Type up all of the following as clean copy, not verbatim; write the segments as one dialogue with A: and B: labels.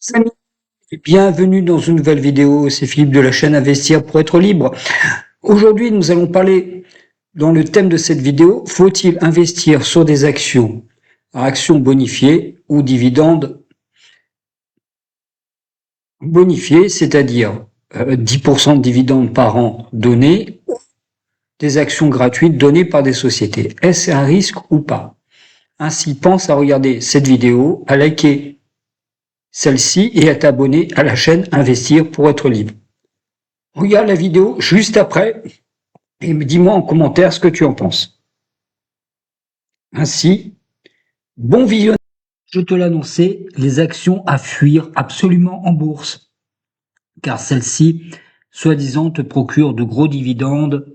A: Salut et bienvenue dans une nouvelle vidéo, c'est Philippe de la chaîne Investir pour être libre. Aujourd'hui, nous allons parler dans le thème de cette vidéo, faut-il investir sur des actions, actions bonifiées ou dividendes bonifiés, c'est-à-dire 10% de dividendes par an donnés, ou des actions gratuites données par des sociétés. Est-ce un risque ou pas? Ainsi, pense à regarder cette vidéo, à liker celle-ci et à t'abonner à la chaîne Investir pour être libre. Regarde la vidéo juste après et dis-moi en commentaire ce que tu en penses. Ainsi, bon visionnage. Je te l'annonçais, les actions à fuir absolument en bourse, car celles-ci, soi-disant, te procurent de gros dividendes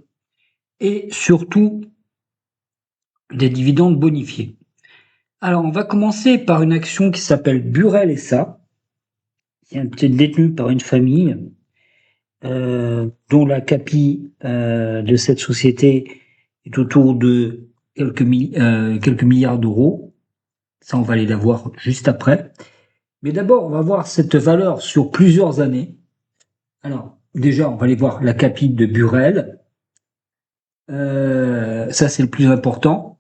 A: et surtout des dividendes bonifiés. Alors, on va commencer par une action qui s'appelle Burel SA, qui est détenue par une famille dont la capi de cette société est autour de quelques milliards d'euros. Ça, on va aller la voir juste après. Mais d'abord, on va voir cette valeur sur plusieurs années. Alors, déjà, on va aller voir la capi de Burel. Ça, c'est le plus important.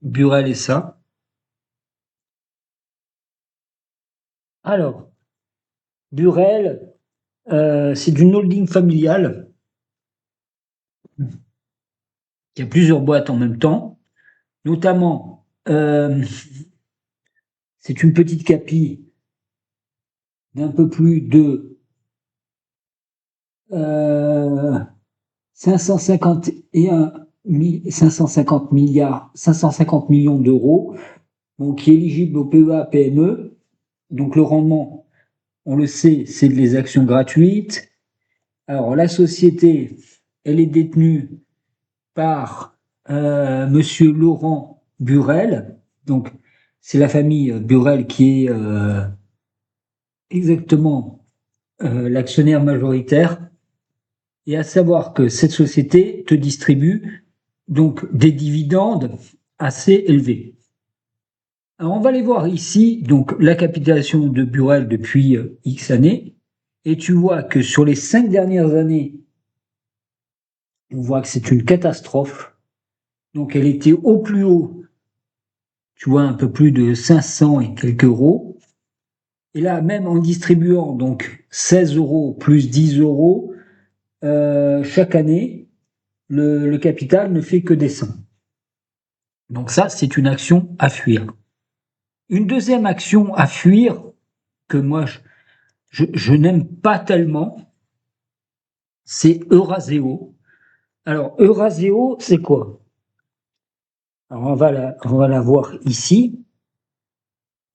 A: Burel et ça. Alors, Burel, c'est une holding familiale qui a plusieurs boîtes en même temps. Notamment, c'est une petite capi d'un peu plus de 550 millions d'euros, donc qui est éligible au PEA-PME. Donc le rendement, on le sait, c'est les actions gratuites. Alors la société, elle est détenue par Monsieur Laurent Burel. Donc c'est la famille Burel qui est exactement l'actionnaire majoritaire. Et à savoir que cette société te distribue donc des dividendes assez élevés. Alors on va aller voir ici donc la capitalisation de Burel depuis X années, et tu vois que sur les 5 dernières années, on voit que c'est une catastrophe. Donc elle était au plus haut, tu vois, un peu plus de 500 et quelques euros. Et là, même en distribuant donc 16 euros plus 10 euros chaque année, le capital ne fait que descendre. Donc ça, c'est une action à fuir. Une deuxième action à fuir que moi je n'aime pas tellement, c'est Euraseo. Alors Euraseo, c'est quoi? Alors on va la voir ici.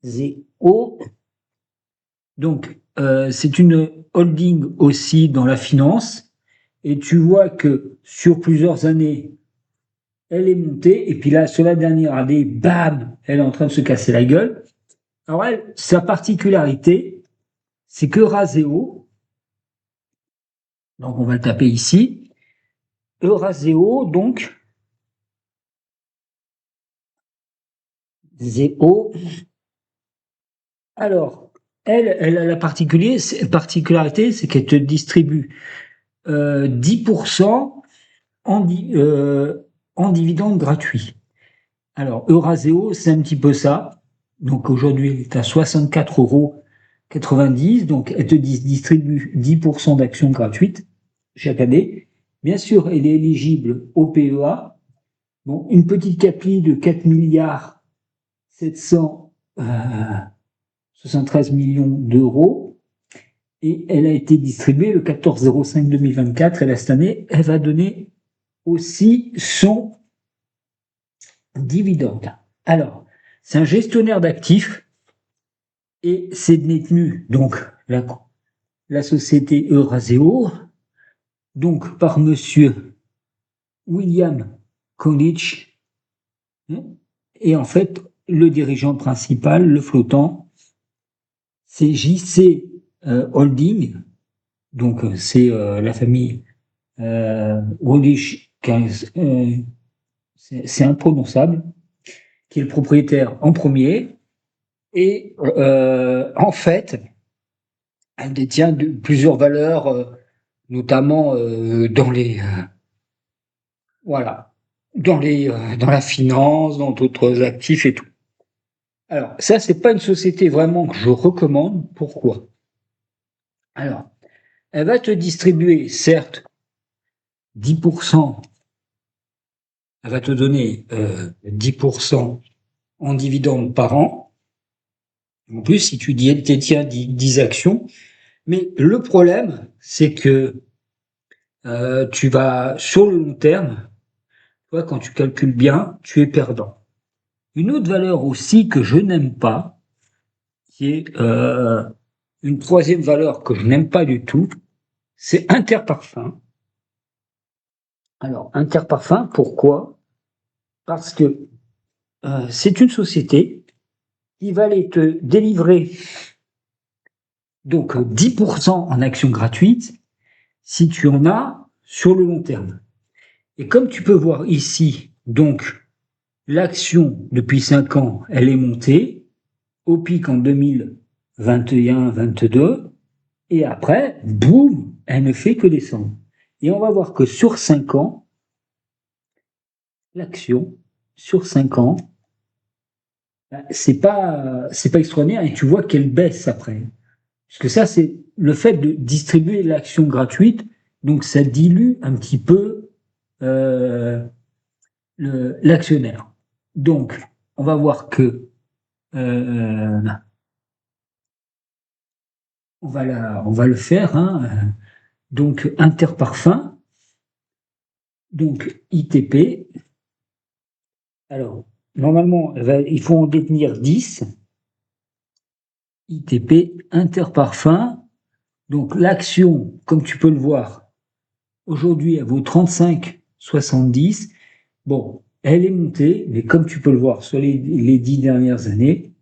A: Zeo. Donc c'est une holding aussi dans la finance, et tu vois que sur plusieurs années, elle est montée, et puis là, sur la dernière année, bam, elle est en train de se casser la gueule. Alors elle, sa particularité, c'est que Euraseo, donc on va le taper ici, Euraseo, donc, Zeo. Alors, elle a la particularité, c'est qu'elle te distribue 10% en dividendes gratuits. Alors, Euraseo, c'est un petit peu ça. Donc aujourd'hui, elle est à 64,90 €. Donc, elle te distribue 10% d'actions gratuites chaque année. Bien sûr, elle est éligible au PEA. Bon, une petite capi de 4 milliards 773 millions d'euros. Et elle a été distribuée le 14/05/2024. Et là, cette année, elle va donner aussi son dividende. Alors, c'est un gestionnaire d'actifs et c'est détenu, donc, la société Euraseo, donc par monsieur William College. Et en fait, le dirigeant principal, le flottant, c'est JC Holding, donc c'est la famille Wallich, c'est imprononçable, qui est le propriétaire en premier. Et en fait, elle détient plusieurs valeurs, notamment dans les voilà, dans la finance, dans d'autres actifs et tout. Alors ça, c'est pas une société vraiment que je recommande. Pourquoi? Alors, elle va te distribuer certes 10%, elle va te donner 10% en dividendes par an. En plus, si tu détiens 10 actions, mais le problème, c'est que tu vas, sur le long terme, toi, quand tu calcules bien, tu es perdant. Une autre valeur aussi que je n'aime pas, qui est une troisième valeur que je n'aime pas du tout, c'est Interparfums. Alors, Interparfums, pourquoi? Parce que c'est une société qui va aller te délivrer donc 10% en actions gratuites si tu en as sur le long terme. Et comme tu peux voir ici, donc l'action depuis 5 ans, elle est montée au pic en 2021-22 et après, boum, elle ne fait que descendre. Et on va voir que sur 5 ans, l'action, sur 5 ans, c'est pas extraordinaire et tu vois qu'elle baisse après. Parce que ça, c'est le fait de distribuer l'action gratuite, donc ça dilue un petit peu l'actionnaire. Donc, on va voir que on va le faire. Hein. Donc, Interparfums, donc ITP. Alors, normalement, il faut en détenir 10. ITP, Interparfums. Donc, l'action, comme tu peux le voir, aujourd'hui, elle vaut 35,70. Bon, elle est montée, mais comme tu peux le voir sur les 10 dernières années,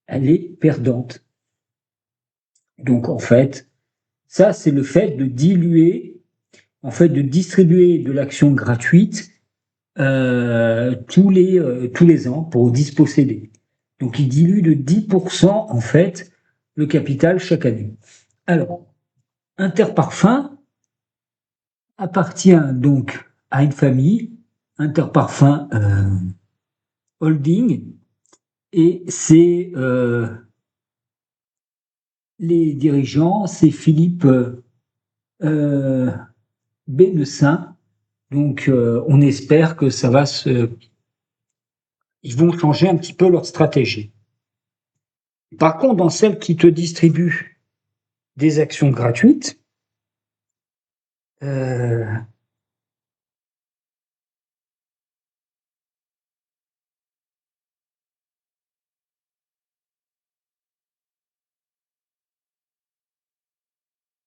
A: elle est perdante. Donc, en fait, ça, c'est le fait de diluer, en fait, de distribuer de l'action gratuite tous les ans pour disposséder. Donc, il dilue de 10%, en fait, le capital chaque année. Alors, Interparfums appartient donc à une famille, Interparfums Holding, et c'est les dirigeants, c'est Philippe Bénessin. Donc, on espère que ils vont changer un petit peu leur stratégie. Par contre, dans celles qui te distribuent des actions gratuites,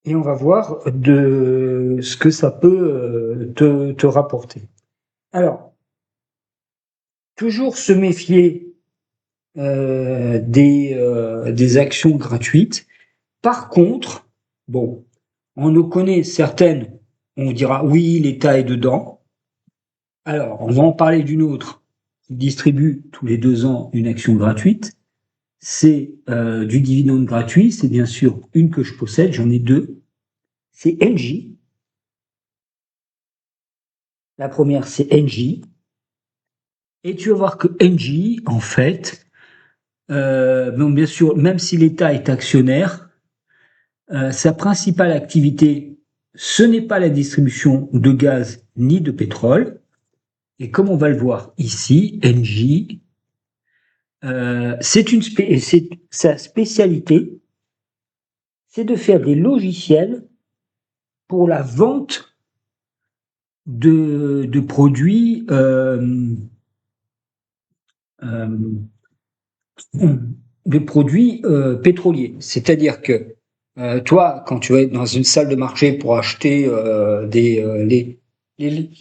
A: et on va voir de ce que ça peut te rapporter. Alors, toujours se méfier des actions gratuites. Par contre, bon, on en connaît certaines, on dira oui, l'État est dedans. Alors, on va en parler d'une autre qui distribue tous les 2 ans une action gratuite. C'est du dividende gratuit, c'est bien sûr une que je possède, j'en ai 2. C'est Engie. La première, c'est Engie. Et tu vas voir que Engie, en fait, bon, bien sûr, même si l'État est actionnaire, sa principale activité, ce n'est pas la distribution de gaz ni de pétrole. Et comme on va le voir ici, Engie, sa spécialité, c'est de faire des logiciels pour la vente de produits pétroliers. C'est-à-dire que toi, quand tu vas être dans une salle de marché pour acheter les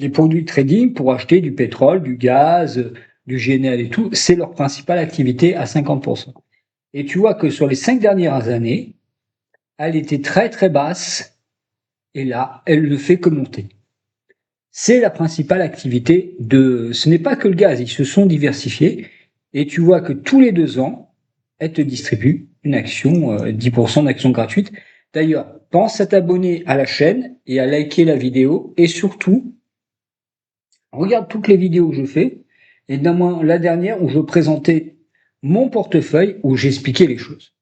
A: produits de trading, pour acheter du pétrole, du gaz, du GNL et tout, c'est leur principale activité à 50%. Et tu vois que sur les 5 dernières années, elle était très très basse, et là, elle ne fait que monter. C'est la principale activité ce n'est pas que le gaz, ils se sont diversifiés, et tu vois que tous les 2 ans, elle te distribue une action, 10% d'actions gratuites. D'ailleurs, pense à t'abonner à la chaîne et à liker la vidéo. Et surtout, regarde toutes les vidéos que je fais. Et notamment la dernière où je présentais mon portefeuille, où j'expliquais les choses.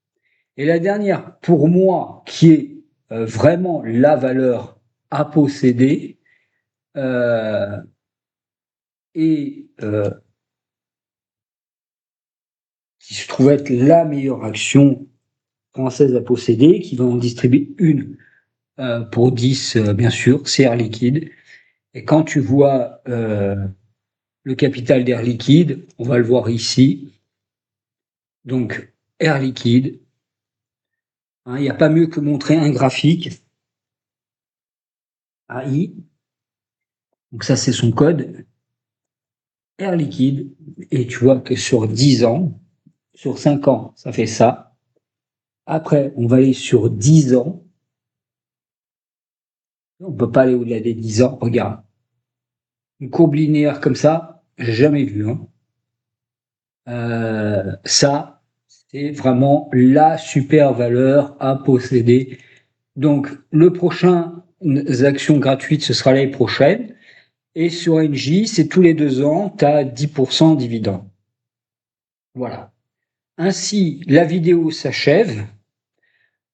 A: Et la dernière, pour moi, qui est vraiment la valeur à posséder, et qui se trouve être la meilleure action française à posséder, qui va en distribuer une pour 10, bien sûr, c'est Air Liquide. Et quand tu vois le capital d'Air Liquide, on va le voir ici. Donc, Air Liquide, hein, il n'y a pas mieux que montrer un graphique. AI. Donc ça, c'est son code. Air Liquide. Et tu vois que sur 10 ans, sur 5 ans, ça fait ça. Après, on va aller sur 10 ans. On ne peut pas aller au-delà des 10 ans. Regarde. Une courbe linéaire comme ça, j'ai jamais vu. Hein. Ça, c'est vraiment la super valeur à posséder. Donc, le prochain action gratuite, ce sera l'année prochaine. Et sur NJ, c'est tous les 2 ans, tu as 10% de dividendes. Voilà. Ainsi, la vidéo s'achève.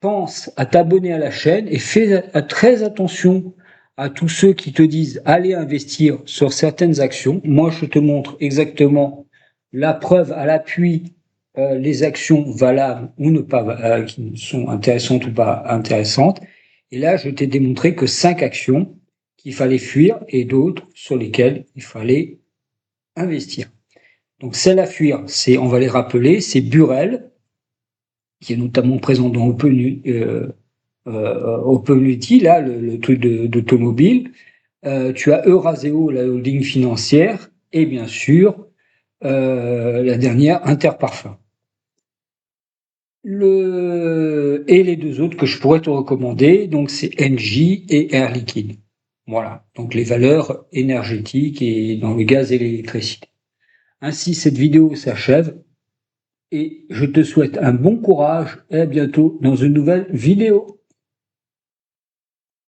A: Pense à t'abonner à la chaîne et fais très attention à tous ceux qui te disent allez investir sur certaines actions. Moi, je te montre exactement la preuve à l'appui, les actions valables ou ne pas, qui sont intéressantes ou pas intéressantes. Et là, je t'ai démontré que 5 actions qu'il fallait fuir et d'autres sur lesquelles il fallait investir. Donc celle à fuir, c'est, on va les rappeler, c'est Burel, qui est notamment présent dans OpenUti, là, le truc d'automobile. Tu as Euraseo, la holding financière, et bien sûr, la dernière, Interparfum. Et les deux autres que je pourrais te recommander, donc c'est Engie et Air Liquide. Voilà, donc les valeurs énergétiques et dans le gaz et l'électricité. Ainsi, cette vidéo s'achève et je te souhaite un bon courage et à bientôt dans une nouvelle vidéo.